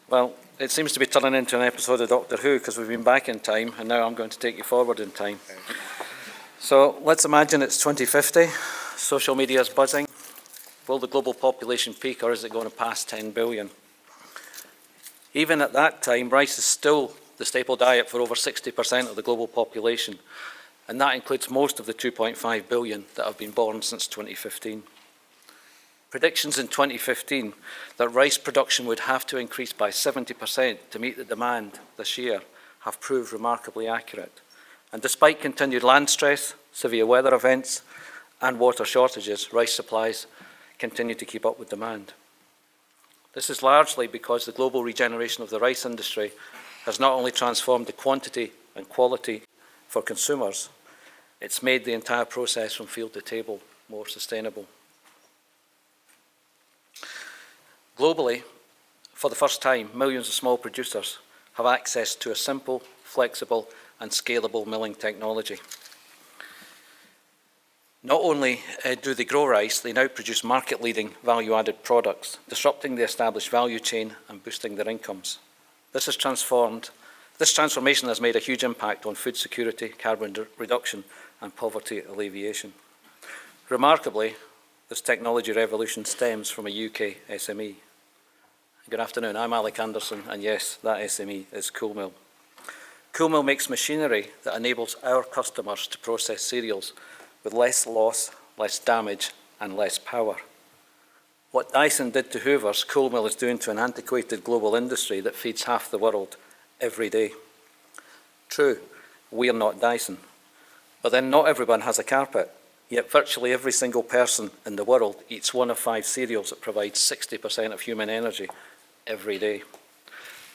Well, it seems to be turning into an episode of Doctor Who because we've been back in time and now I'm going to take you forward in time. So let's imagine it's 2050, social media is buzzing. Will the global population peak or is it going to pass 10 billion? Even at that time, rice is still the staple diet for over 60% of the global population, and that includes most of the 2.5 billion that have been born since 2015. Predictions in 2015 that rice production would have to increase by 70% to meet the demand this year have proved remarkably accurate. And despite continued land stress, severe weather events, and water shortages, rice supplies continue to keep up with demand. This is largely because the global regeneration of the rice industry has not only transformed the quantity and quality for consumers, it's made the entire process from field to table more sustainable. Globally, for the first time, millions of small producers have access to a simple, flexible, and scalable milling technology. Not only do they grow rice, they now produce market-leading value-added products, disrupting the established value chain and boosting their incomes. This transformation has made a huge impact on food security, carbon reduction, and poverty alleviation. Remarkably, this technology revolution stems from a UK SME. Good afternoon, I'm Alec Anderson, and yes, that SME is Koolmill. Koolmill makes machinery that enables our customers to process cereals with less loss, less damage, and less power. What Dyson did to Hoover's, Koolmill is doing to an antiquated global industry that feeds half the world every day. True, we are not Dyson, but then not everyone has a carpet. Yet virtually every single person in the world eats one of 5 cereals that provide 60% of human energy every day.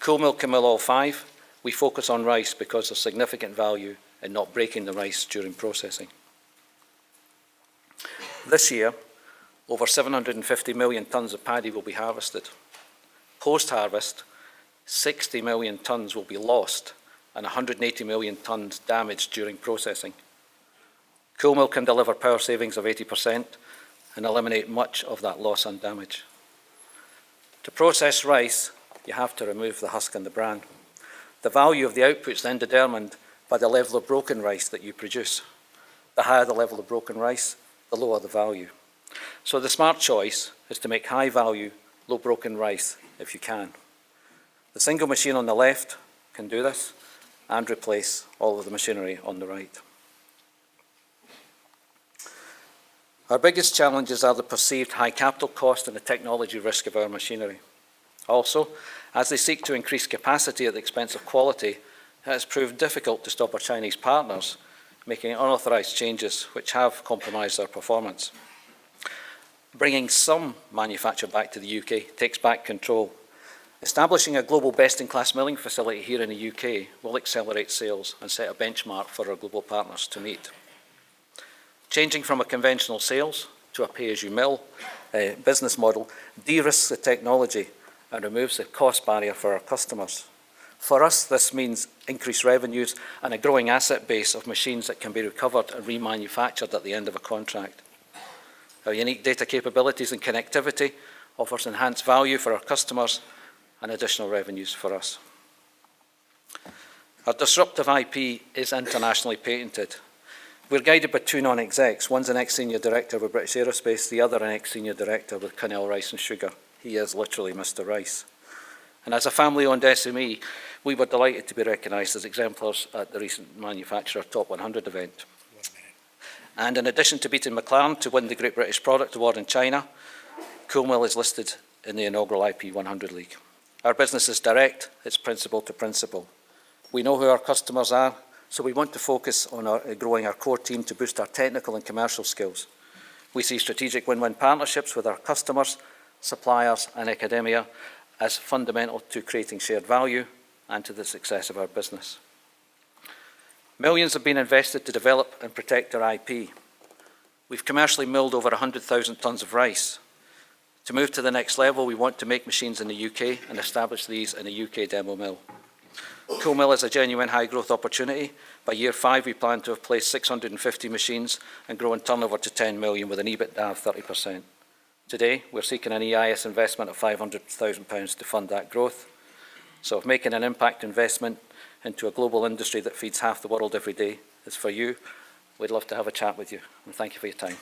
Koolmill can mill all 5. We focus on rice because there's significant value in not breaking the rice during processing. This year, over 750 million tonnes of paddy will be harvested. Post-harvest, 60 million tonnes will be lost and 180 million tonnes damaged during processing. Koolmill can deliver power savings of 80% and eliminate much of that loss and damage. To process rice, you have to remove the husk and the bran. The value of the output is then determined by the level of broken rice that you produce. The higher the level of broken rice, the lower the value. So the smart choice is to make high value, low broken rice if you can. The single machine on the left can do this and replace all of the machinery on the right. Our biggest challenges are the perceived high capital cost and the technology risk of our machinery. Also, as they seek to increase capacity at the expense of quality, it has proved difficult to stop our Chinese partners making unauthorised changes which have compromised our performance. Bringing some manufacture back to the UK takes back control. Establishing a global best-in-class milling facility here in the UK will accelerate sales and set a benchmark for our global partners to meet. Changing from a conventional sales to a pay-as-you-mill business model de-risks the technology and removes the cost barrier for our customers. For us, this means increased revenues and a growing asset base of machines that can be recovered and remanufactured at the end of a contract. Our unique data capabilities and connectivity offers enhanced value for our customers and additional revenues for us. Our disruptive IP is internationally patented. We're guided by 2 non-execs. One's an ex-senior director with British Aerospace, the other an ex-senior director with Koolmill Rice and Sugar. He is literally Mr. Rice. And as a family-owned SME, we were delighted to be recognised as exemplars at the recent Manufacturer Top 100 event. And in addition to beating McLaren to win the Great British Product Award in China, Koolmill is listed in the inaugural IP 100 League. Our business is direct, it's principle to principle. We know who our customers are, so we want to focus on growing our core team to boost our technical and commercial skills. We see strategic win-win partnerships with our customers, suppliers and academia as fundamental to creating shared value and to the success of our business. Millions have been invested to develop and protect our IP. We've commercially milled over 100,000 tonnes of rice. To move to the next level, we want to make machines in the UK and establish these in a UK demo mill. Koolmill is a genuine high-growth opportunity. By year 5, we plan to have placed 650 machines and grown turnover to 10 million with an EBITDA of 30%. Today, we're seeking an EIS investment of £500,000 to fund that growth. So if making an impact investment into a global industry that feeds half the world every day is for you, we'd love to have a chat with you. And thank you for your time.